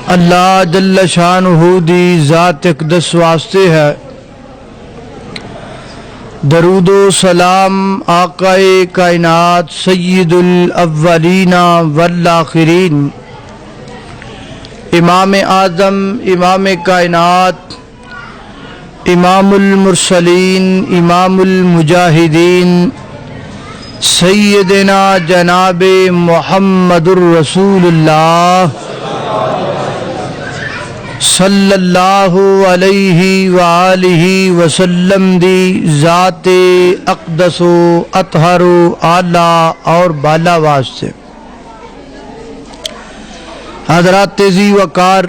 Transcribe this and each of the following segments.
اللہ جل شانہ دی ذات اقدس واسطے ہے درود و سلام آقائے کائنات سید الاولین والآخرین امام اعظم امام کائنات امام المرسلین امام المجاہدین سیدنا جناب محمد الرسول اللہ صلی اللہ علیہ وآلہ وسلم دی ذات اقدس و اطہر و اعلیٰ اور بالا واسطے حضرات ذی وقار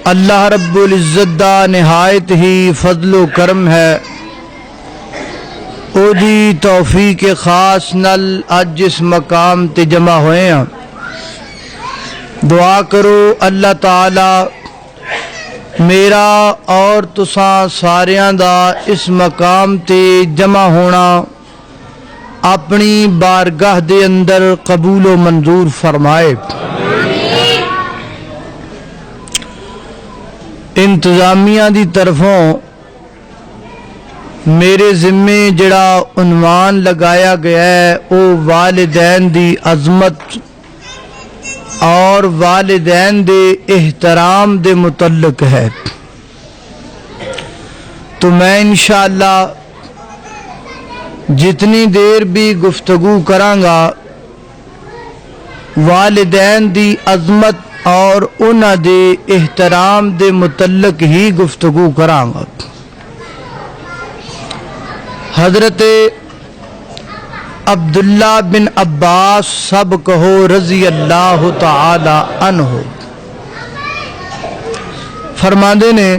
اللہ رب العزت دا نہایت ہی فضل و کرم ہے او دی توفیق خاص نل اج اس مقام تے جمع ہوئے ہیں دعا کرو اللہ تعالی میرا اور تساں ساریاں دا اس مقام تے جمع ہونا اپنی بارگاہ دے اندر قبول و منظور فرمائے انتظامیہ دی طرفوں میرے ذمے جڑا عنوان لگایا گیا ہے وہ والدین دی عظمت اور والدین دے احترام دے متعلق ہے تو میں انشاءاللہ جتنی دیر بھی گفتگو کرانگا والدین دی عظمت اور انہاں دے احترام دے متعلق ہی گفتگو کرانگا حضرت عبداللہ بن عباس سب کہو رضی اللہ تعالی عنہ فرماندے نے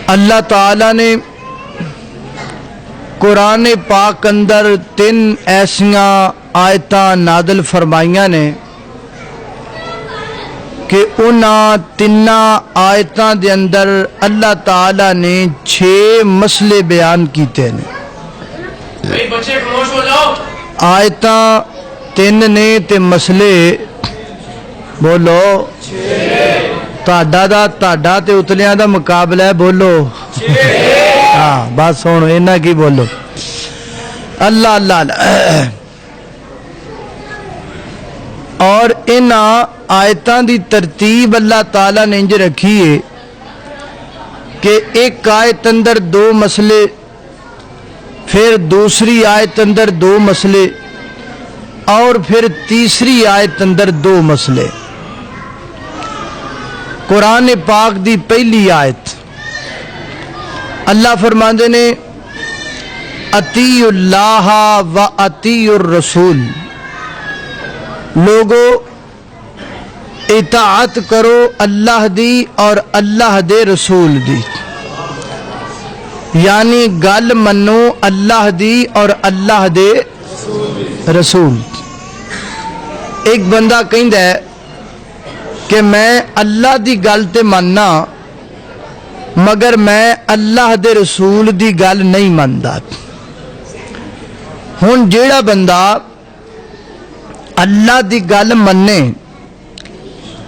اللہ تعالی نے قرآن پاک اندر 3 ایسیاں آیتاں نازل فرمائیاں نے کہ انہاں 3 آیتاں دے اندر اللہ تعالی نے 6 مسئلے بیان کیتے ہیں آیتاں 3 نے تے مسئلے بولو تاڑا تے اتلیاں دا مقابلہ ہے بولو ہاں بات سنو اینا کی بولو اللہ اللہ اللہ اور ان آیتاں دی ترتیب اللہ تعالیٰ نے انج رکھی ہے کہ ایک آیت اندر 2 مسئلے پھر دوسری آیت اندر 2 مسئلے اور پھر تیسری آیت اندر 2 مسئلے قرآن پاک دی پہلی آیت اللہ فرماندے نے اطیعوا اللہ و اطیعوا الرسول لوگو اطاعت کرو اللہ دی اور اللہ دے رسول دی یعنی گل منو اللہ دی اور اللہ دے رسول ایک بندہ کہندا ہے کہ میں اللہ دی گل تے مننا مگر میں اللہ دے رسول دی گل نہیں مندا ہن جیڑا بندہ اللہ دی گل مننے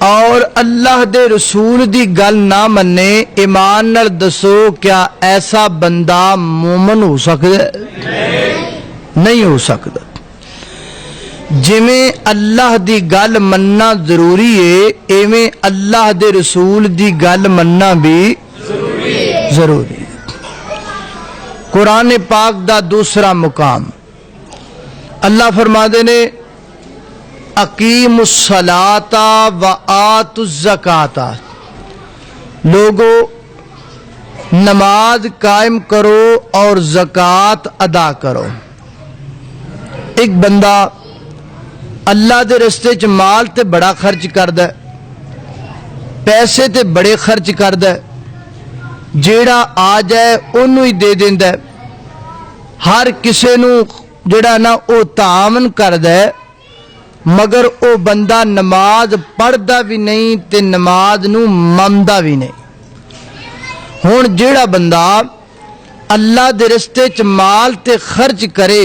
اور اللہ دے رسول دی گل نہ مننے ایمان نال دسو کیا ایسا بندہ مومن ہو سکتا ہے نہیں ہو سکتا جویں اللہ دی گل مننا ضروری ہے ایویں اللہ دے رسول دی گل مننا بھی ضروری ہے قرآن پاک دا دوسرا مقام اللہ فرماندے نے اقیم الصلاۃ و آتوا الزکاۃ لوگو نماز قائم کرو اور زکوٰۃ ادا کرو ایک بندہ اللہ دے رستے چ مال تے بڑا خرچ کردا ہے پیسے تے بڑے خرچ کردا ہے جیڑا آ جائے اونوں ہی دے دیندا ہے ہر کسے نو جیڑا نا او تعاون کردا ہے مگر او بندہ نماز پڑھدا بھی نہیں تے نماز نو مندا بھی نہیں ہن جیڑا بندہ اللہ دے رستے چ مال تے خرچ کرے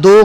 2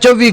24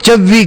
24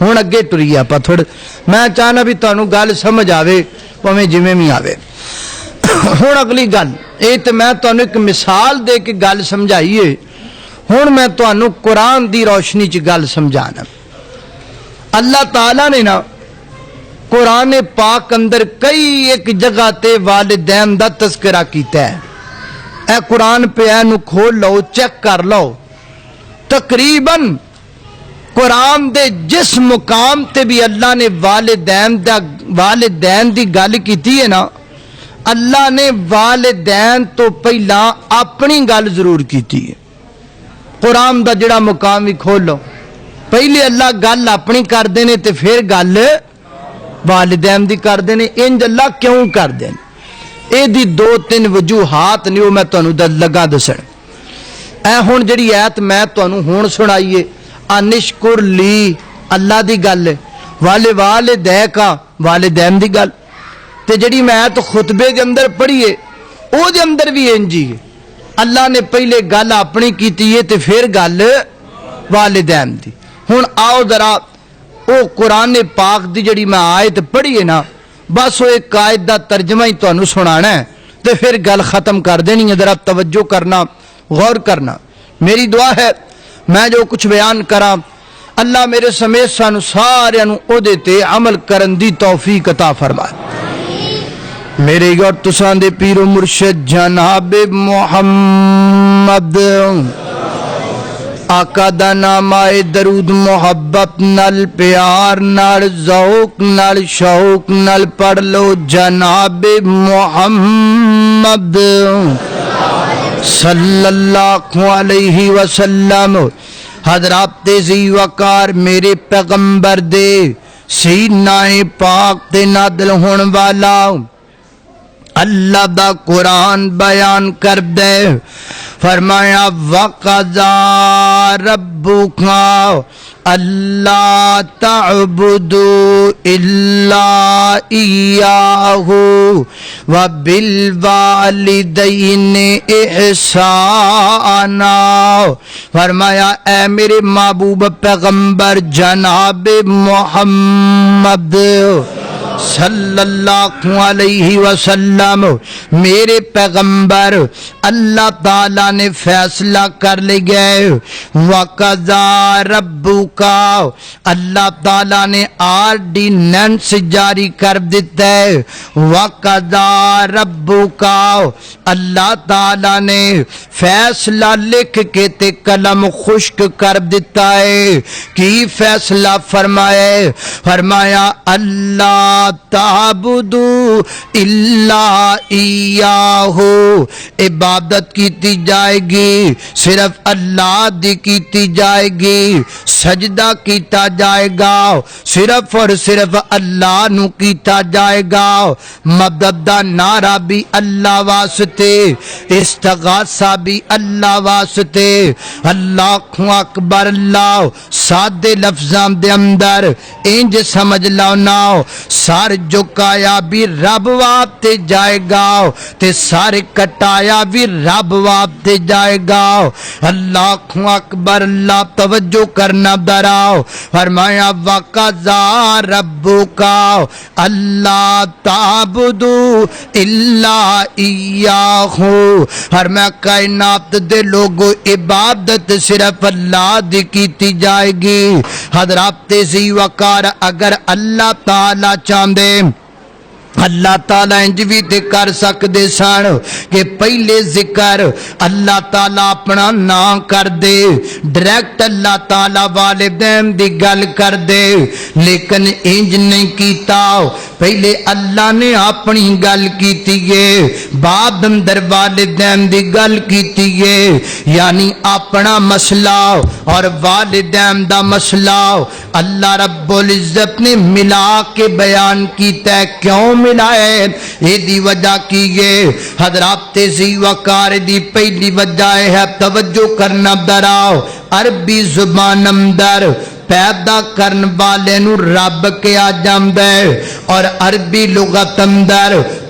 ہن اگے ٹریے آپاں تھوڑے میں چاہنا بھی تانوں گل سمجھ آوے پاویں جویں وی آوے ہن اگلی گل یہ تو میں تانوں ایک مثال دے کے گل سمجھائیے ہن میں تانوں قرآن دی روشنی چ گل سمجھانا اللہ تعالیٰ نے نا قرآن پاک اندر کئی ایک جگہ تے والدین دا تذکرہ کیتا ہے اے قرآن پہ اینو کھول لو چیک کر لو تقریباً قرآن دے جس مقام تے بھی اللہ نے والدین دی گل کیتی ہے نا اللہ نے والدین تو پہلا اپنی گل ضرور کیتی ہے قرآن دا جڑا مقام بھی کھول لو پہلے اللہ گل اپنی کر دینے تے پھر گل والدین دی کر دینے انج اللہ کیوں کر دینے اے دی دو تین وجوہات نہیں میں تانوں لگا دسن اے ہن جڑی ایت میں تانوں ہن سنائیے انشکر لی اللہ دی گل والدے کا والدین دی گل تے جڑی میں ایت خطبے دے اندر پڑھیے او دے اندر بھی انجی ہے اللہ نے پہلے گل اپنی کیتی ہے تے پھر گل والدین دی ہن آؤ ذرا او قرآن پاک دی جڑی میں آیت پڑھی ہے نا بس وہ ایک آیت دا ترجمہ ہی تانوں سنانا ہے تے پھر گل ختم کر دینی ہے ذرا توجہ کرنا غور کرنا میری دعا ہے میں جو کچھ بیان کراں اللہ میرے سمیت سانو سارے او دے تے عمل کرن دی توفیق عطا فرمائے میرے اور تساں دے پیر و مرشد جناب محمد آقا دا نام آئے درود محبت نال پیار نال ذوق نال شوق نال پڑھ لو جناب محمد صلی اللہ علیہ وسلم حضرات ذی وقار میرے پیغمبر دے سینہ پاک تے نازل ہون والا اللہ دا قرآن بیان کر دے فرمایا وَقَضَىٰ رَبُّكَ أَلَّا تَعْبُدُوا إِلَّا إِيَّاهُ وَبِالْوَالِدَيْنِ إِحْسَانًا فرمایا اے میرے محبوب پیغمبر جناب محمد صلی اللہ علیہ وسلم میرے پیغمبر اللہ تعالیٰ نے فیصلہ کر لیا وَقَضَىٰ رَبُّكَ اللہ تعالیٰ نے آرڈیننس جاری کر دیتا ہے وَقَضَىٰ رَبُّكَ اللہ تعالیٰ نے فیصلہ لکھ کے تے قلم خشک کر دیتا ہے کی فیصلہ فرمایا اللہ تعبدو الا ایاہ عبادت کیتی جائے گی صرف اللہ دی کیتی جائے گی سجدہ کیتا جائے گا صرف اور صرف اللہ نو کیتا جائے گا مدد دا نعرہ بھی اللہ واسطے استغاثہ بھی اللہ واسطے اللہ اکبر اللہ سادے لفظاں دے اندر انج سمجھ لو نا سر جھکایا بھی رب واسطے جائے گا تے سر کٹایا بھی رب واسطے جائے گا اللہ اکبر اللہ توجہ کرنا دراؤ فرمایا وَقَضَىٰ رَبُّكَ أَلَّا تَعْبُدُوا إِلَّا إِيَّاهُ فرمایا کائنات دے لوگو عبادت صرف اللہ دی کیتی جائے گی حضرات ذی وقار اگر اللہ تعالی چاہندے اللہ تعالیٰ انج بھی تے کر سکدے سن کہ پہلے ذکر اللہ تعالیٰ اپنا نام کر دے ڈائریکٹ اللہ تعالیٰ والدین دی گل کر دے لیکن انج نہیں کیتا پہلے اللہ نے اپنی گل کیتی ہے بعد اندر والدین دی گل کیتی ہے یعنی اپنا مسئلہ اور والدین دا مسئلہ اللہ رب العزت نے ملا کے بیان کیتا ہے کیوں ملائے یہ دی وجہ کی ہے حضرات ذی وقار دی پہلی وجہ ہے توجہ کرنا دراؤ عربی زبان اندر پیدا کرن والے نو رب کیا جاندا ہے اور عربی لغت اندر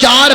4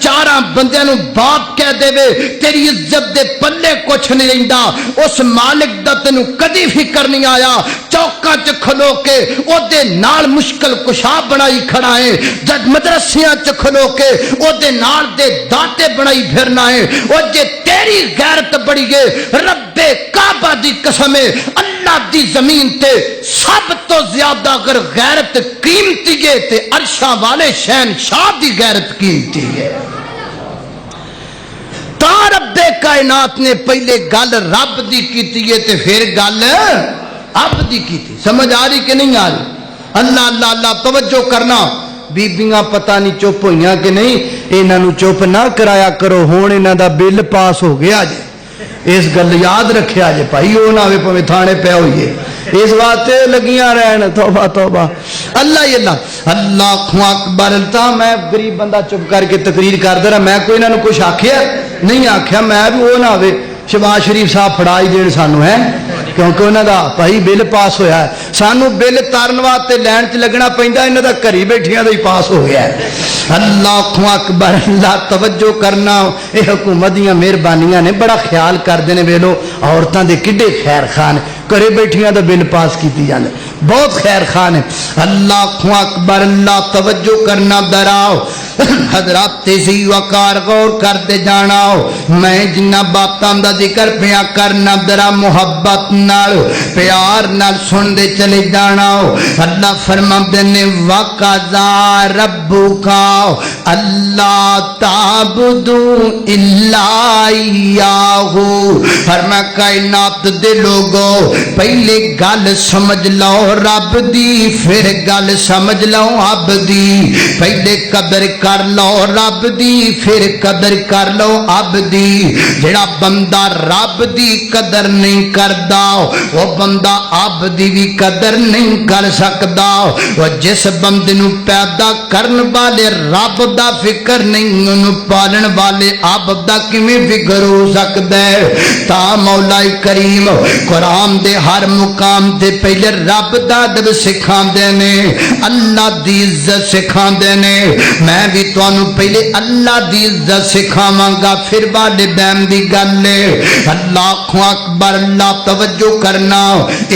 چاراں بندیاں نو باپ کہہ دے تیری عزت دے پلے کچھ نہیں رہندا، اس مالک دا تینوں کدی فکر نہیں آیا، چوکاں چ کھلو کے او دے نال مشکل کشا بنائی کھڑا ہے، جد مدرسیاں چ کھلو کے او دے نال دے داتے بنائی پھرنا ہے، او جے تیری غیرت بڑی ہے رب کعبہ دی قسم ہے اللہ دی زمین تے سب تو زیادہ اگر غیرت قیمتی ہے تے عرشاں والے شہنشاہ دی غیرت قیمتی ہے۔ تا رب کائنات نے پہلے گل رب دی کیتی ہے تے پھر گل اب دی کیتی، سمجھ آ رہی کہ نہیں آ رہی؟ اللہ اللہ اللہ توجہ کرنا، بیبیاں پتہ نہیں چپ ہوئیاں کہ نہیں، انہاں نو چپ نہ کرایا کرو، ہون انہاں دا بل پاس ہو گیا جی، اس گل یاد رکھیا جے بھائی، وہ نہ ہوئے پویں تھانے پہ ہوئیے، اس واسطے لگیاں رہن، توبہ توبہ اللہ ہی اللہ اللہ اکبر۔ تا میں غریب بندہ چپ کر کے تقریر کر دے رہا، میں کوئی انہاں نو کچھ آکھیا نہیں، آکھیا میں بھی وہ نہ ہوئے شہباز شریف صاحب پھڑا ہی دین سانو ہے، کیونکہ انہوں دا بھائی بل پاس ہویا ہے، سانو بل تارن واسطے لائن چ لگنا پیندا، انہاں دا گھری بیٹھیاں دا ہی پاس ہو گیا ہے۔ اللہ اکبر اللہ توجہ کرنا، اے حکومت دیاں مہربانیاں نے بڑا خیال کردے نے، ویلو عورتاں دے کڈے خیر خان، گھرے بیٹھیاں دا بل پاس کیتی جاندے، بہت خیر خان ہے۔ اللہ اکبر اللہ توجہ کرنا، دراؤ حضرات تیزی وقار غور کرتے جانا، میں جنہ باتاں دا ذکر پیا کرنا درا محبت نال پیار نال سن دے چلے جانا۔ اللہ فرماندے نے وَقَضَىٰ رَبُّكَ أَلَّا تَعْبُدُوا إِلَّا إِيَّاهُ، فرمایا کائنات دے لوگو پہلے گل سمجھ لو رب دی، پھر گل سمجھ لو عبد دی، پہلے قدر کر لو رب دی، پھر قدر کر لو عبد دی۔ جڑا بندہ رب دی قدر نہیں کردا وہ بندہ عبد دی بھی قدر نہیں کر سکدا، وہ جس بندے نو پیدا کرن والے رب دا فکر نہیں انہوں پالن والے عبد دا کیویں فکر ہو سکدا ہے؟ تا مولا کریم قرآن دے ہر مقام تے پہلے رب دا ادب سکھاندے نے، اللہ دی عزت سکھاندے نے۔ میں بھی تانوں پہلے اللہ دی عزت سکھاواں گا پھر والدین دی گل ہے۔ اللہ اکبر اللہ توجہ کرنا،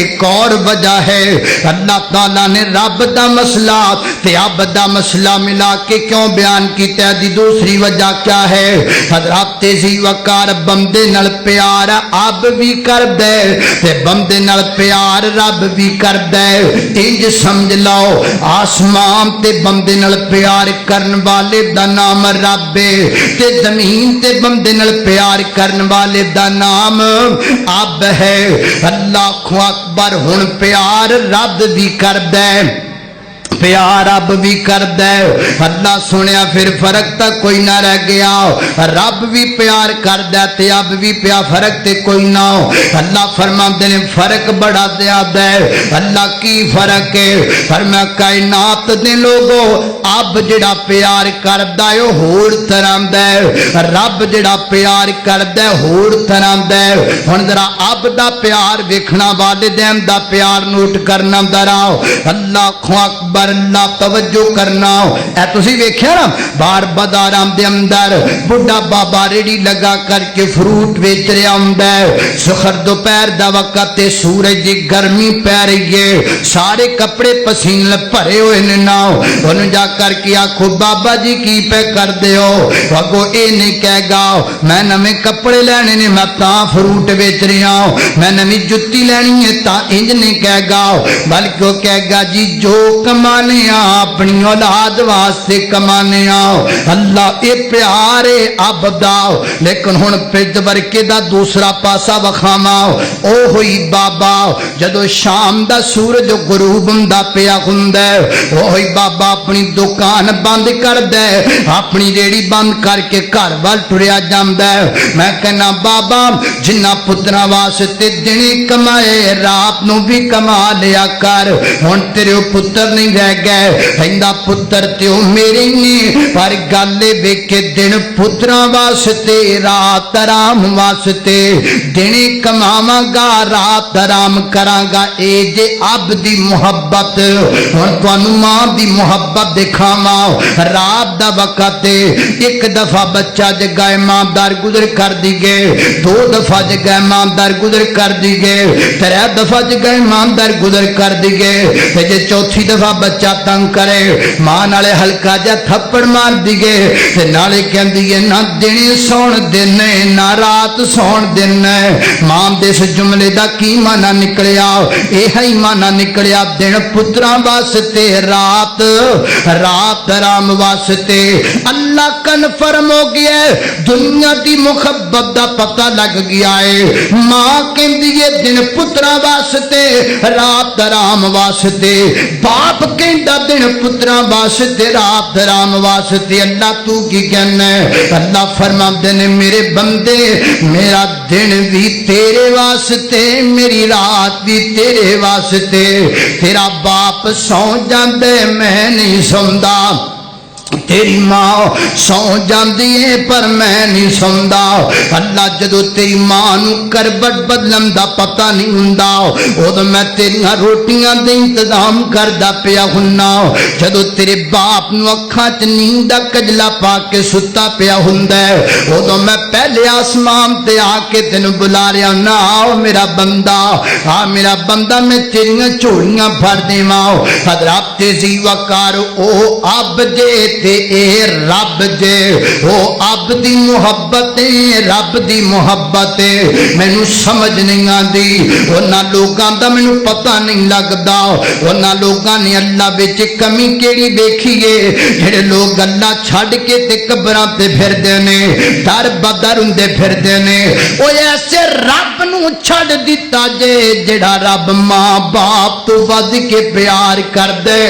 ایک اور وجہ ہے اللہ تعالیٰ نے رب دا مسئلہ تے عبد دا مسئلہ ملا کے کیوں بیان کیتا ہے؟ دی دوسری وجہ کیا ہے؟ حضرات تیزی وقار بندے نال پیار اب بھی کر دے تے بندے نال پیار رب بھی کر دے، انج سمجھ لو آسمان تے بندے نال پیار کرن والے دا نام رب ہے تے زمین تے بندے نال پیار کرن والے دا نام اب ہے۔ اللہ اکبر ہن پیار رب بھی کر دے پیار اب بھی کر دے، اللہ سنیا پھر فرق تک کوئی نہ رہ گیا، رب بھی پیار کر دے تے اب بھی پیار، فرق تے کوئی نہ ہو۔ اللہ فرماندے نے فرق بڑا زیادہ ہے۔ اللہ کی فرق ہے؟ فرمایا کائنات دے لوگو اب جڑا پیار کردا ہے ہور طرح دا ہے، رب جڑا پیار کردا ہے ہور طرح دا ہے۔ ہن ذرا اب دا پیار ویکھنا، والدین دا پیار نوٹ کرنا دراؤ۔ اللہ اکبر اللہ توجہ کرنا، اے تسی ویکھیا نا باہر بازاراں دے اندر بڈھا بابا ریڑی لگا کر کے فروٹ ویچ رہا ہوندا ہے، سحر دوپہر دا وقت تے سورج دی گرمی پے رہی ہے، سارے کپڑے پسینے بھرے ہوئے نے، نا انہوں جا کر کے آکھو بابا جی کی پہ کر دے ہو؟ اگو اے نہیں کہے گا میں نویں کپڑے لینے نے میں تاں فروٹ ویچ رہا ہوں، میں نویں جُتی لینی ہے تاں انج نہیں کہے گا، بلکہ وہ کہے گا جی جو کمانے اپنی اولاد واسطے کمانے آؤ۔ اللہ اے پیارے عبداؤ، لیکن ہن پج ورکے دا دوسرا پاسا وکھاواں، او ہوئی بابا جدو شام دا سورج غروب ہوندا پیا ہوندا ہے، او ہوئی بابا اپنی دکان بند کر دے، اپنی ریڑی بند کر کے گھر وال ٹریا جاندا ہے۔ میں کہنا بابا جنہ پتراں واسطے دن کمائے رات نو بھی کما لیا کر، ہن تیرے پتر نہیں رہ گئے کہندا پتر تیو میرے نے پر گل ویکھے دن پتراں واسطے رات آرام واسطے دن کماواں گا رات آرام کراں گا اے جے اب دی محبت ہن تانوں ماں دی محبت دکھاواں رات دا وقت ایک دفعہ بچہ جگائے ماں در گزر کر دی گئے دو دفعہ جگائے ماں در گزر کر دی گئے ترے دفعہ جگائے ماں در گزر کر دی گئے تے جے چوتھی دفعہ بچہ تنگ کرے ماں نالے ہلکا جا تھپڑ مار دی گئے تے نالے کہندی ہے نہ دن سون دن نہ رات سون دن ماں دے اس جملے دا کی معنی نکلیا اے ہی معنی نکلیا دن پتراں واسطے رات رات آرام واسطے اللہ کنفرم ہو گیا دنیا دی محبت دا پتہ لگ گیا ہے ماں کہندی ہے دن پتراں واسطے رات آرام واسطے باپ کہندا دن پتراں واسطے رات آرام واسطے اللہ تو کی کہنا ہے اللہ فرماندے نے میرے بندے میرا دن بھی تیرے واسطے میری رات بھی تیرے واسطے تیرا باپ سو جاندے میں نہیں سوندا تیری ماں سو جاندی ہے پر میں نہیں سوندا اللہ جدو تیری ماں نو کربٹ بدلن دا پتہ نہیں ہوندا اودوں میں تیریاں روٹیاں دے انتظام کردا پیا ہننا جدو تیرے باپ نو اکھاں چ نیند دا کجلا پا کے ستا پیا ہوندا ہے اودوں میں پہلے آسمان تے آ کے تینوں بلا رہا نا آ میرا بندہ آ میرا بندہ میں تیریاں چوڑیاں بھر دیواں حضرات تیزی وقار او اب جے تے اے رب جے او اب دی محبت رب دی محبت مینوں سمجھ نہیں آندی انہاں لوکاں دا مینوں پتہ نہیں لگدا انہاں لوکاں نے اللہ وچ کمی کیڑی دیکھی ہے جڑے لوگ اللہ چھڈ کے تے قبراں تے پھردے نے در بدر ہوندے پھردے نے او ایسے رب نو چھڈ دتا جے جڑا رب ماں باپ تو ود کے پیار کردے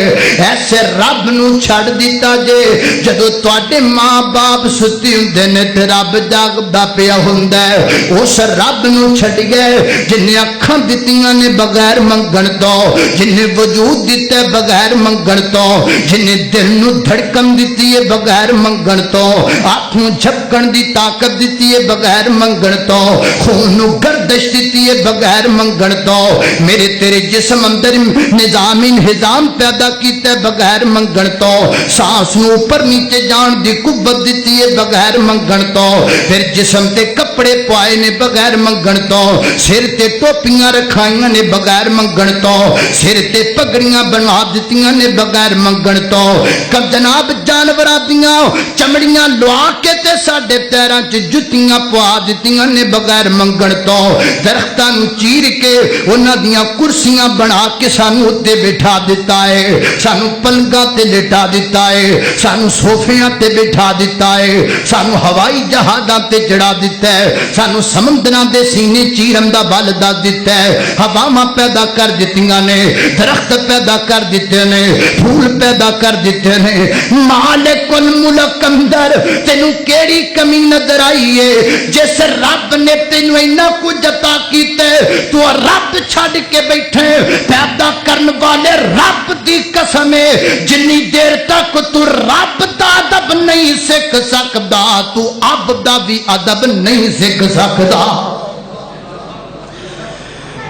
ایسے رب نو چھڈ دتا جے جدو تواڈے ماں باپ ستی ہوندے نے تے رب جاگدا پیا ہوندا ہے اس رب نو چھڈ گئے جن نے اکھاں دتیاں نے بغیر منگن تو جن نے وجود دتا بغیر منگن تو جن نے دل نو دھڑکن دتی ہے بغیر منگن تو آنکھوں جھپکن دی طاقت دتی ہے بغیر منگن تو خون نو گردش دتی ہے بغیر منگن تو میرے تیرے جسم اندر نظام انہضام پیدا کیتا ہے بغیر منگن تو سانس نو اوپر نیچے جان دی قوت دتی ہے بغیر منگن تو پھر جسم تے کپڑے پائے نے بغیر منگن تو سر تے ٹوپیاں رکھائیاں نے بغیر منگن تو سر تے پگڑیاں بنوا دتیاں نے بغیر منگن تو کب جناب جانوراں دیاں چمڑیاں لوا کے تے ساڈے پیراں چ جُتیاں پوا دتیاں نے بغیر منگن تو درختاں نو چیر کے انہاں دیاں کرسیاں بنا کے سانو تے بٹھا دیتا ہے سانو پلنگاں تے لٹا دیتا ہے سانو صوفیاں تے بٹھا دیتا ہے سانو ہوائی جہازاں تے چڑھا دیتا ہے سانو سمندراں دے سینے چیرن دا بل دس دیتا ہے ہواواں پیدا کر دتیاں نے درخت پیدا کر دیتے نے پھول پیدا کر دیتے نے مالک الملک اندر تینوں کیڑی کمی نظر آئی ہے جس رب نے تینوں اینا کچھ عطا کیتا ہے تو رب چھڈ کے بیٹھے پیدا کرن والے رب دی قسم ہے جنی دیر تک تو رب دا ادب نہیں سکھ سکدا تو اب دا بھی ادب نہیں سکھ سکدا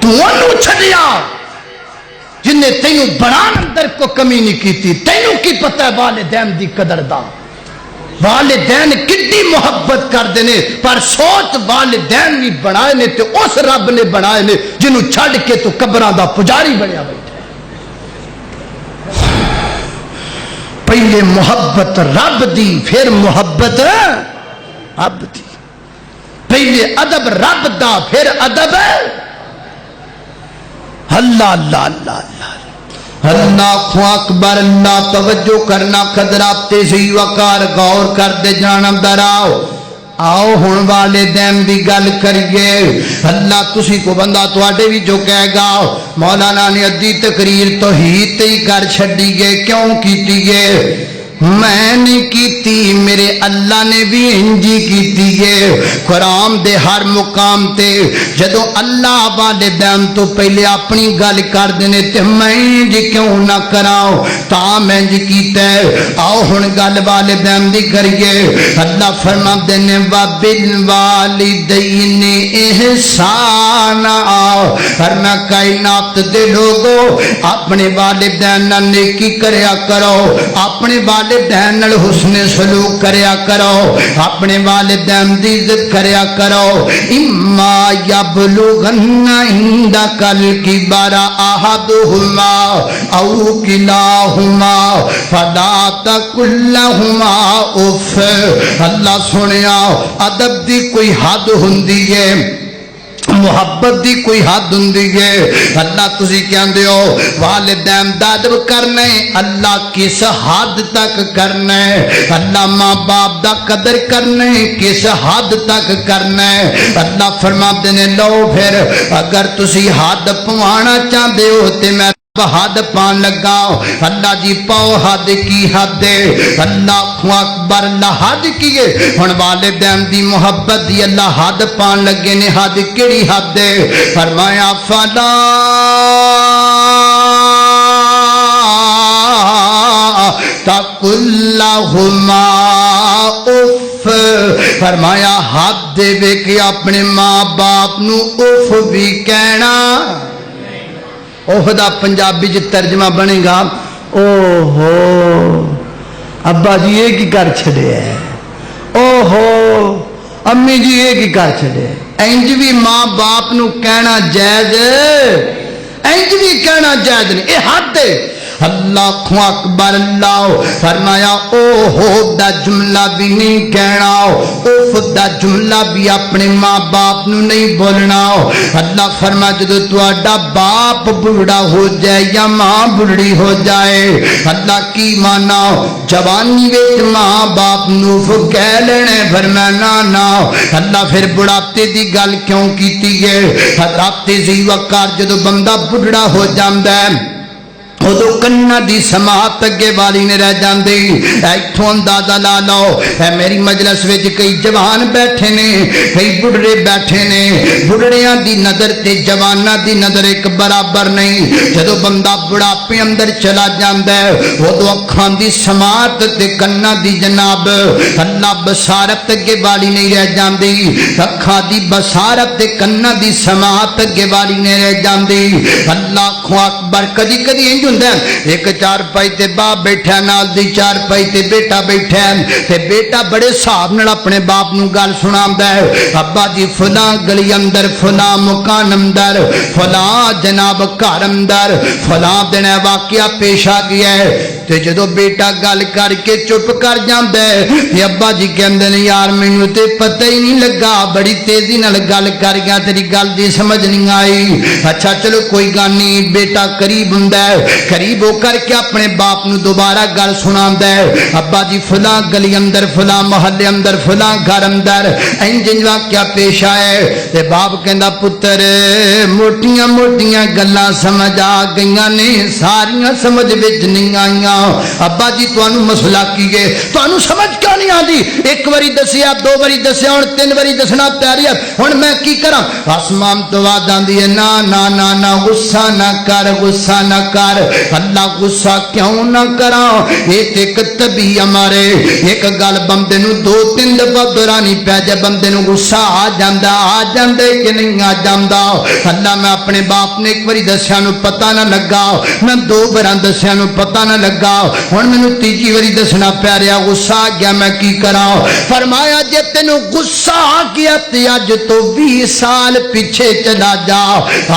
تو انہوں چھڈیا جن نے تینوں بنان اندر کو کمی نہیں کیتی تینوں کی پتہ ہے والدین دی قدر دا والدین کتنی محبت کر دینے پر سوچ والدین بھی بنائے نے تے اس رب نے بنائے نے جنہوں چھڑ کے تو قبران دا پجاری بنیا بیٹھے پہلے محبت رب دی پھر محبت رب دی پہلے ادب رب دا پھر ادب اللہ اللہ اللہ اللہ اللہ اکبر اللہ توجہ کرنا قدرات تیزی وقار غور کر دے جانا دراؤ آؤ ہون والدین دی گل کریے اللہ تسی کو بندہ تواڈے بھی جو کہے گا مولانا نے ادھی تقریر توحید تے ہی کر چھڈی گے کیوں کیتی گے میں نے کیتی میرے اللہ نے بھی انجی کیتی ہے قرآن دے ہر مقام تے جدو اللہ والدین تو پہلے اپنی گل کر دینے تے میں جی کیوں نہ کراؤ تا میں جی کیتا ہے آؤ ہن گل والدین دی کریے اللہ فرما دینے وَبِالْوَالِدَيْنِ احسانا اور میں کائنات دے لوگو اپنے والدین نہ نیکی کریا کرو اپنے والدین نال حسن سلوک کریا کرو اپنے والدین دی عزت کریا کرو اما یبلغن عندک الکبر احدہما او کلاہما فلا تقل لہما اف اللہ سنیا ادب دی کوئی حد ہوندی ہے محبت دی کوئی حد ہوندی ہے اللہ تسی کہندے ہو والدین دا ادب کرنا ہے اللہ کس حد تک کرنا ہے اللہ ماں باپ دا قدر کرنا ہے کس حد تک کرنا ہے اللہ فرماتے نے لو پھر اگر تسی حد پوانا چاہتے ہو تے میں حد پان لگا اللہ جی پاؤ حد کی حد ہے اللہ اکبر اللہ حد کی ہے ہن والدین دی محبت دی اللہ حد پان لگے نے حد کیڑی حد ہے فرمایا فلا تقل لہما اف فرمایا حد دے وے کہ اپنے ماں باپ نو اف بھی کہنا اوہ دا پنجابی جی ترجمہ بنے گا اوہو ابا جی یہ کی کر چھڑے ہے اوہو امی جی یہ کی کر چھڑے انج بھی ماں باپ نو کہنا جائز انج بھی کہنا جائز نہیں اے حد ہے اللہ اکبر اللہ فرمایا اوہو دا جملہ بھی نہیں کہنا اوف دا جملہ بھی اپنے ماں باپ نو نہیں بولنا اللہ فرما جدو تواڈا باپ بڑھڑا ہو جائے یا ماں بڑھڑی ہو جائے اللہ کی مانا جوانی وچ ماں باپ نو کہہ لینے فرمانا نا اللہ پھر بڑھاپے دی گل کیوں کیتی ہے بڑھاپے دی وقت جدو بندہ بڑھڑا ہو جاندا ہے ادو کنا دی سماعت اگے والی نے رہ جاندی ایتھوں اندازہ لا لو اے میری مجلس وچ کئی جوان بیٹھے نے کئی بڑھڑے بیٹھے نے بڑھڑیاں دی نظر تے جواناں دی نظر ایک برابر نہیں جدو بندہ بڑھاپے اندر چلا جاندا ہے ادو اکھاں دی سماعت تے کنا دی جناب اللہ بصارت اگے والی نہیں رہ جاندی اکھاں دی بصارت تے کنا دی سماعت اگے والی نہیں رہ جاندی اللہ اکبر کدی کدی انج ایک چار پائی تے باپ بیٹھا نال دی چار پائی تے بیٹا بیٹھا تے بیٹا بڑے صاحب نال اپنے باپ نو گل سناوندا ہے ابا جی فلاں گلی اندر فلاں مکان اندر فلاں جناب گھر اندر فلاں دن واقعہ پیش آ گیا ہے تے جدو بیٹا گل کر کے چپ کر جاندا ہے تے ابا جی کہندے نے یار مینوں تے پتہ ہی نہیں لگا بڑی تیزی نال گل کر گیا تیری گل دی سمجھ نہیں آئی اچھا چلو کوئی گل نہیں بیٹا قریب ہوندا ہے قریب ہو کر کے اپنے باپ نو دوبارہ گل سناوندا ہے ابا جی فلاں گلی اندر فلاں محلے اندر فلاں گھر اندر انج واقعہ پیش آئے تے باپ کہندا پتر موٹیاں موٹیاں گلاں سمجھ آ گئیاں نے ساریاں سمجھ وچ نہیں آئیاں ابا جی تانوں مسئلہ کی ہے تانوں سمجھ کیوں نہیں آندی ایک واری دسیا دو واری دسیا ہن تین واری دسنا پیاری ہے ہن میں کی کراں آسمان تو آواز آندی ہے نا نا نا نا غصہ نہ کر غصہ نہ کر اللہ غصہ کیوں نہ کراں یہ ایک طبی ہمارے ایک گل بندے نو دو تین دفعہ دورانی پہ جے بندے نو غصہ آ جاندے کہ نہیں آ جاندا اللہ میں اپنے باپ نے ایک واری دسیا نو پتہ نہ لگا میں دو بار دسیا نو پتہ نہ لگا ہن مینوں تیجی واری دسنا پیا رہا غصہ آ گیا میں کی کراں فرمایا جے تینوں غصہ آ گیا تے اج تو 20 سال پیچھے چلا جا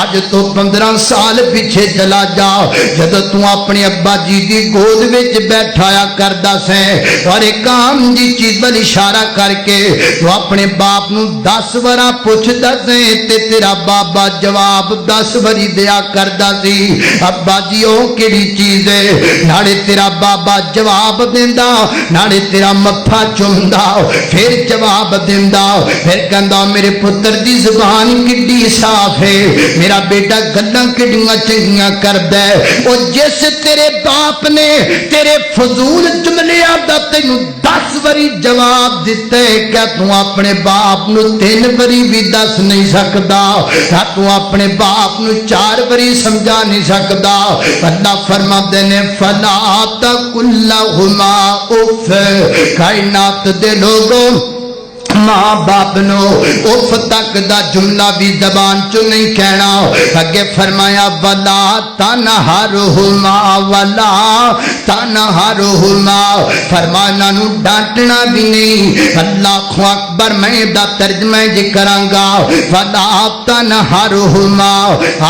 اج تو 15 سال پیچھے چلا جا جدو تو اپنے ابا جی دی گود وچ بیٹھایا کردا سیں اور ایک عام جی چیز ول اشارہ کر کے تو اپنے باپ نو 10 وارا پوچھدا سیں تے تیرا بابا جواب 10 واری دیا کردا سی ابا جی او کیڑی چیز ہے ناڑے تیرا بابا جواب دیندا ناڑے تیرا متھا چومدا پھر جواب دیندا پھر کہندا میرے پتر دی زبان کڈی صاف ہے میرا بیٹا گلاں کڈیاں چنگیاں کردا ہے اور جس تیرے باپ نے تیرے فضول جملیاں دا تینوں 10 وری جواب دیتے کیا تو اپنے باپ نو 3 وری بھی دس نہیں سکدا؟ کیا تو اپنے باپ نو 4 وری سمجھا نہیں سکدا؟ اللہ فرماتے نے فلا تقل لہما اف، کائنات دے لوگوں ماں باپ نو اف تک دا جملہ بھی زبان چو نہیں کہنا. اگے فرمایا ولا تنہرہما، ولا تنہرہما، فرمانا نو ڈانٹنا بھی نہیں. اللہ اکبر، میں دا ترجمہ جی کراں گا. ولا تنہرہما،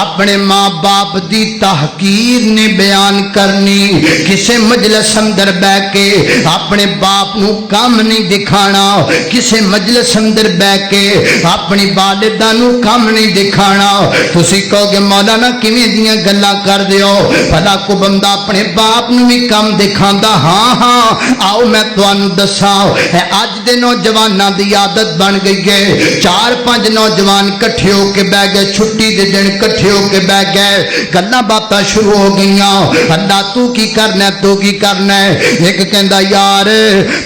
اپنے ماں باپ دی تحقیر نے بیان کرنی. کسے مجلس اندر بہ کے اپنے باپ نو کام نہیں دکھانا، کسے مجلس اندر بہ کے اپنی والدہ نو کام نہیں دکھانا. تسی کہو گے مولانا کیویں دیاں گلاں کر دیو؟ بھلا کو بندہ اپنے باپ نو بھی کام دکھاندا؟ ہاں ہاں، آؤ میں تانوں دساں. اج دے نوجواناں دی عادت بن گئی ہے، 4-5 نوجوان کٹھے ہو کے بہ گئے، چھٹی دے دن کٹھے ہو کے بہ گئے، گلاں باتاں شروع ہو گئیاں. اللہ تو کی کرنا ہے، تو کی کرنا ہے؟ ایک کہندا یار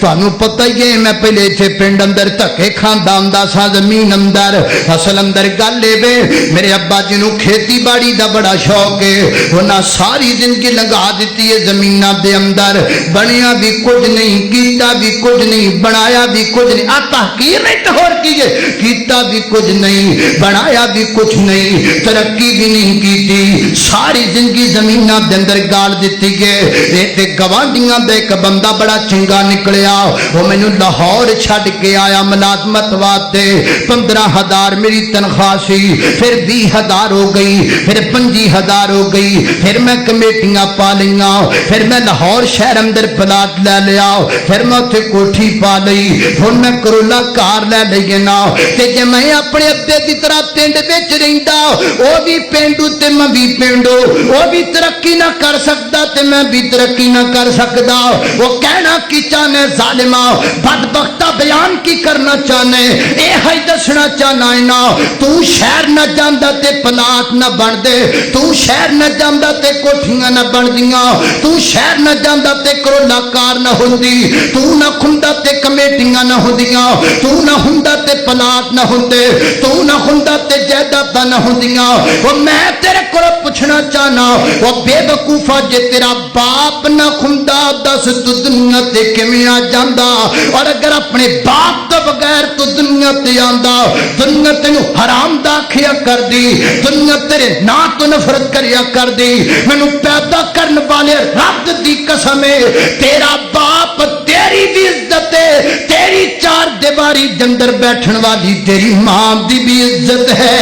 تانوں پتہ ہی ہے میں پہلے ایتھے پنڈ اندر دھکے کھاندا ہوندا سا زمین اندر. اصل اندر گل اے وے میرے ابا جی نوں کھیتی باڑی دا بڑا شوق ہے، انہاں ساری زندگی لگا دتی ہے زمیناں دے اندر، بنیا بھی کچھ نہیں، کیتا بھی کچھ نہیں، بنایا بھی کچھ نہیں. آ تحقیر نہیں تو ہور کی ہے، کیتا بھی کچھ نہیں، بنایا بھی کچھ نہیں، ترقی بھی نہیں کیتی، ساری زندگی زمیناں دے اندر گال دتی ہے. اے تے گوانڈیاں دا ایک بندہ بڑا چنگا نکلیا، وہ مینوں لاہور چھڈ کے آیا ملازمت واسطے. 15,000 میری تنخواہ سی، پھر 20,000 ہو گئی، پھر 25,000 ہو گئی، پھر میں کمیٹیاں پا لیاں، پھر میں لاہور شہر اندر پلاٹ لے لیا، پھر میں اتنے کوٹھی پا لئی، ہن میں کرولا کار لے لئی نا. تے جے میں اپنے ابے دی طرح پنڈ وچ رہندا، او بھی پینڈو تے میں بھی پینڈو، او بھی ترقی نہ کر سکدا تے میں بھی ترقی نہ کر سکدا. وہ کہنا کی چاہنے ظالما بدبختہ بیان کی کرنا چاہنے، اے ہی دسنا چاہنا ہے نا تو شہر نہ جاندا تے پلاٹ نہ بن دے، تو شہر نہ جاندا تے کوٹھیاں نہ بن دیاں، تو شہر نہ جاندا تے کرولا کار نہ ہوندی، تو نہ ہوندا تے کمیٹیاں نہ ہوندیاں، تو نہ ہوندا تے پلاٹ نہ ہوندے، تو نہ ہوندا تے جائیداداں نہ ہوندیاں. وہ میں تیرے کول پوچھنا چاہنا، وہ بے وقوفا جے تیرا باپ نہ ہوندا دس تو دنیا تے کیویں آ جاندا؟ اور اگر اپنے باپ تو بغیر تو دنیا تے آندا، دنیا تینوں حرام دا کھیا کر دی، دنیا تیرے نا تو نفرت کریا کر دی. مینوں پیدا کرن والے رب دی قسم ہے تیرا باپ تیری بھی عزت ہے، تیری 4 دیواری دے اندر بیٹھن والی تیری ماں دی بھی عزت ہے.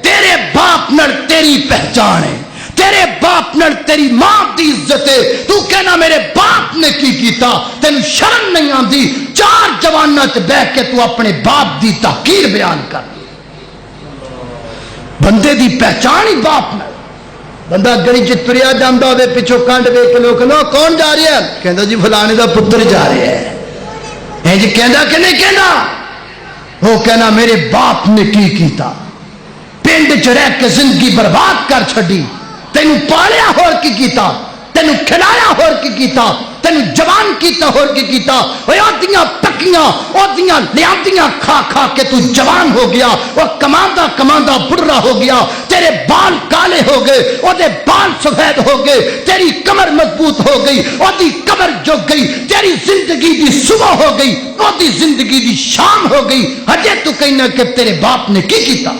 تیرے باپ نال تیری پہچان ہے، تیرے باپ نال تیری ماں دی عزت ہے. تو کہنا میرے باپ نے کی کیتا، تینوں شرم نہیں آندی؟ 4 جواناں چ بیٹھ کے تو اپنے باپ دی تحقیر بیان کر دی. بندے دی پہچان ہی باپ نال. بندہ گلی چ تریا جاندا ہوے پچھوں کنڈ ویکھ کے لوگ کہندے کون جا رہا ہے؟ کہندا جی فلانے دا پتر جا رہا ہے. اے جی کہندا کہ نہیں کہندا؟ وہ کہنا میرے باپ نے کی کیتا، پنڈ چ رہ کے زندگی برباد کر چھڈی، تینوں پالیا ہور کی کیتا، تینوں کھلایا ہور کی کیتا، تینوں جوان کیتا ہور کی کیتا. اوے آدیاں پکیاں اودیاں لیاندیاں کھا کھا کے تو جوان ہو گیا، وہ کماندا کماندا بڑھا ہو گیا. تیرے بال کالے ہو گئے، اودے بال سفید ہو گئے، تیری کمر مضبوط ہو گئی، اودی کمر جھک گئی، تیری زندگی دی صبح ہو گئی، اودی زندگی دی شام ہو گئی. ہجے تو کہنا کہ تیرے باپ نے کی کیتا؟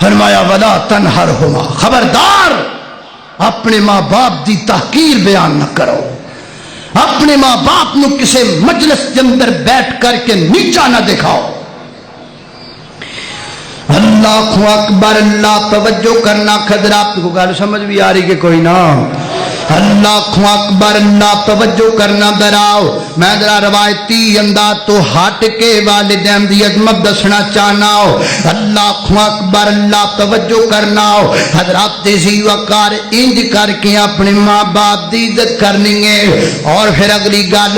فرمایا ولا تنہرہما، خبردار اپنے ماں باپ دی تحقیر بیان نہ کرو، اپنے ماں باپ نو کسے مجلس کے اندر بیٹھ کر کے نیچا نہ دکھاؤ. اللہ اکبر، اللہ توجہ کرنا. خضر آپ کو گل سمجھ بھی آ رہی کہ کوئی نہ؟ اللہ اکبر، اللہ توجہ کرنا. دراؤ میں ذرا روایتی انداز تو ہٹ کے والدین دی عظمت دسنا چاہنا. اللہ اکبر، اللہ توجہ کرنا. حضرات ذی وقار انج کر کے اپنے ماں باپ دی عزت کرنی ہے. اور پھر اگلی گل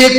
1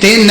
3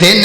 3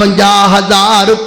50,000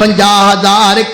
50,000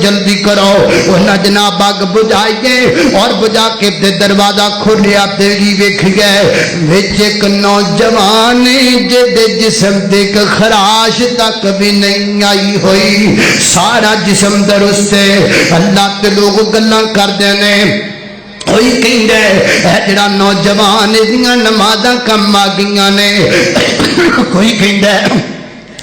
جلدی کرو انہاں جناب اگ بجھائیے اور بجھا کے تے دروازہ کھولیا تے ویکھ گئے وچ ایک نوجوان جے جسم تے ایک خراش تک بھی نہیں آئی ہوئی سارا جسم درست ہے اللہ تے لوگ گلاں کردے نے کوئی کہندا ہے جڑا نوجوان دیاں نمازاں کم آ گئیاں نے کوئی کہندا ہے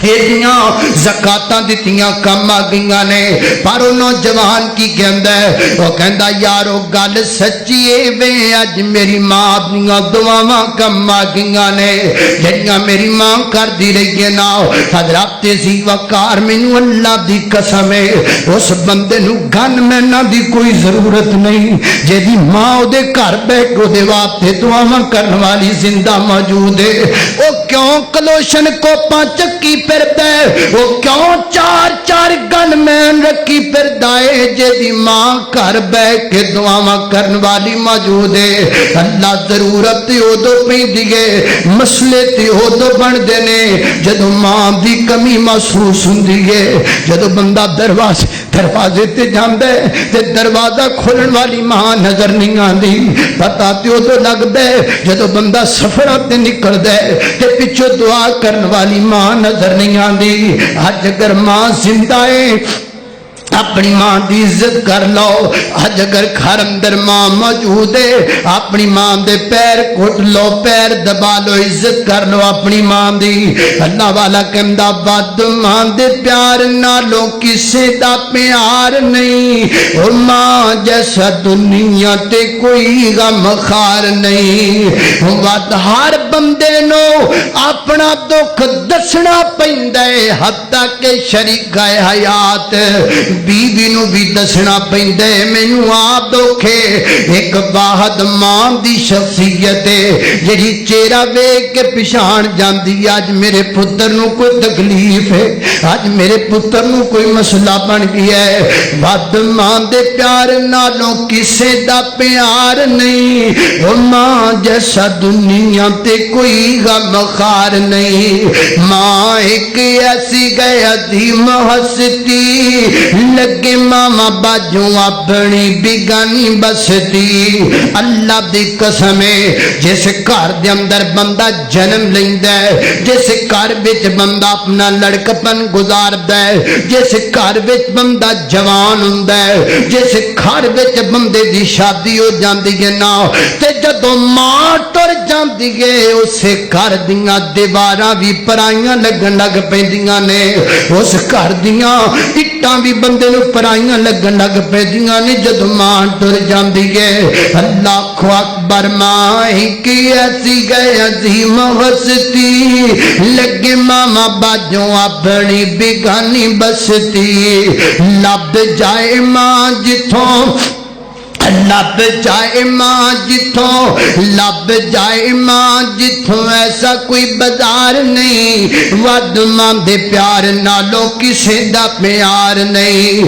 ایڈیاں زکاتاں دتیاں کم آ گئیاں نے پر وہ نوجوان کی کہندا ہے وہ کہندا یارو گل سچی ہے وے اج میری ماں دیاں دعاواں کم آ گئیاں نے جڑیاں میری ماں کردی رہی ہے نا حضرت سی وقار مینوں اللہ دی قسم ہے اس بندے نو گن مہیناں دی کوئی ضرورت نہیں جیدی ماں او دے گھر بیٹھ کے دے واسطے دعاواں کرن والی زندہ موجود ہے او کیوں کلوشن کوپاں چکی پھردا ہے وہ کیوں چار گن مین رکھی پھردا ہے جیدی ماں گھر بیٹھ کے دعاواں کرن والی موجود ہے اللہ ضرورت تے اودوں پیندی ہے مسئلے تے اودوں بندے نے جدوں ماں دی کمی محسوس ہوندی ہے جدوں بندہ دروازے تے جاندا ہے تے دروازہ کھولن والی ماں نظر نہیں آندی پتہ تے اودوں لگدا ہے جدوں بندہ سفراں تے نکلدا ہے تے پچھوں دعا کرن والی ماں نظر نہیں آندی اج اگر ماں زندہ ہے اپنی ماں دی عزت کر لو اج اگر گھر اندر ماں موجود ہے اپنی ماں دے پیر گھٹ لو پیر دبا لو عزت کر لو اپنی ماں دی اللہ والا کہندا ود ماں دے پیار نالوں کسے دا پیار نہیں او ماں جیسا دنیا تے کوئی غم خار نہیں ود ہر بندے نو اپنا دکھ دسنا پیندا ہے حتیٰ کہ شریک حیات بیوی نو بھی دسنا پیندا ہے مینوں آپ دکھے ایک واحد ماں دی شخصیت ہے جڑی چہرہ ویکھ کے پہچان جاندی اج میرے پتر نو کوئی تکلیف ہے اج میرے پتر نو کوئی مسئلہ بن گیا ہے ود ماں دے پیار نالوں کسے دا پیار نہیں او ماں جیسا دنیا تے کوئی غم خار نہیں ماں ایک ایسی گیا عظیم ہستی لگے ماما باجوں اپنی بگانی بستی اللہ دی قسم ہے جس گھر دے اندر بندہ جنم لیندا ہے جس گھر وچ بندہ اپنا لڑکپن گزاردا ہے جس گھر وچ بندہ جوان ہوندا ہے جس گھر وچ بندے دی شادی ہو جاندی ہے نا تے جدوں ماں ٹر جاندی ہے اسے گھر دیاں دیواراں بھی پرائیاں لگن لگ پیندیاں نے اس گھر دیاں اٹاں بھی بندے نو پرائیاں لگن لگ پیندیاں نے جدوں ماں ٹر جاندی ہے اللہ اکبر ماں کی ایسی گئے عظیم ہستی لگے ماما باجوں اپنی بگانی بستی لب جائے ماں جتھوں لب جائے ماں جتھوں لب جائے ماں جتھوں ایسا کوئی بازار نہیں ود ماں دے پیار نالوں کسے دا پیار نہیں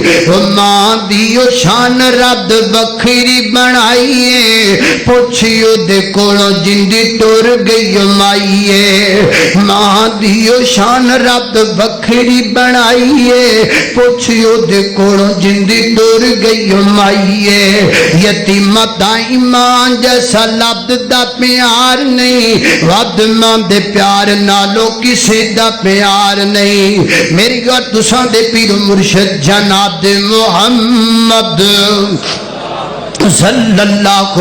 ماں دیو شان رب وکھری بنائیے پوچھیو دے کولوں جندی ٹر گئی مائیے ماں دیو شان رب وکھری بنائیے پوچھیو دے کولوں جندی ٹر گئی مائیے یتیم دائی ماں جیسا لب دا پیار نہیں ود ماں دے پیار نالوں کسے دا پیار نہیں میری گھر تساں دے پیر مرشد جناب محمد صلی اللہ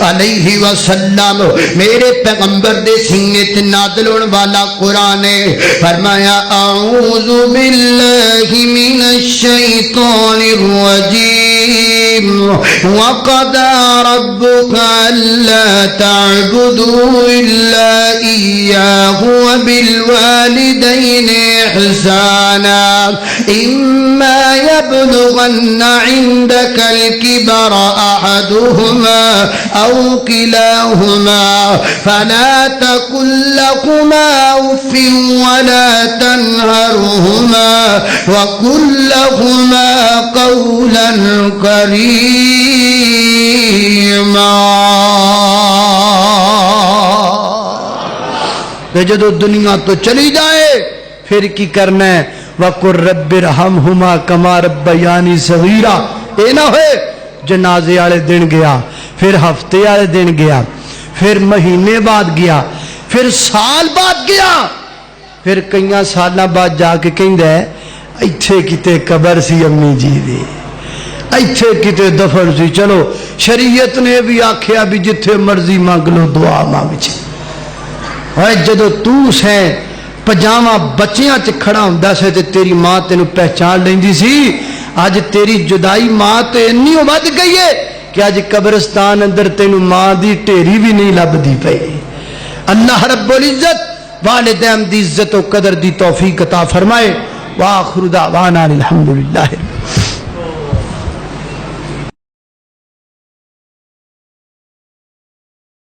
علیہ وسلم میرے پیغمبر دے سینے تے نازل ہونے والا قرآن ہے فرمایا اعوذ باللہ من الشیطان الرجیم وقضى ربك ألا تعبدوا إلا إياه وبالوالدين إحسانا إما يبلغن عندك الكبر أحدهما أو كلاهما فلا تقل لهما أف ولا تنهرهما وقل لهما قولا كريما جدو دنیا تو چلی جائے پھر کی کرنا ہے وَقُلْ رَبِّ ارْحَمْهُمَا كَمَا رَبَّيَانِي صَغِيرًا. اے نہ ہوئے جنازے والے دن گیا، پھر ہفتے والے دن گیا، پھر مہینے بعد گیا، پھر سال بعد گیا، پھر کئی سالاں بعد جا کے کہندا ہے ایتھے کتے قبر سی امی جی دی، ایتھے کتے دفن سی. چلو شریعت نے بھی آکھیا بھی جتھے مرضی مانگ لو دعا مانگ چ. اے جدو تو سیں پجامہ بچیاں چ کھڑا ہوندا سی تے تیری ماں تینوں پہچان لیندی سی. اج تیری جدائی ماں تے انی ود گئی ہے کہ اج قبرستان اندر تینوں ماں دی ٹھیری بھی نہیں لبدی پئی. اللہ رب العزت والدین دی عزت و قدر دی توفیق عطا فرمائے. وآخر دعوانا الحمدللہ.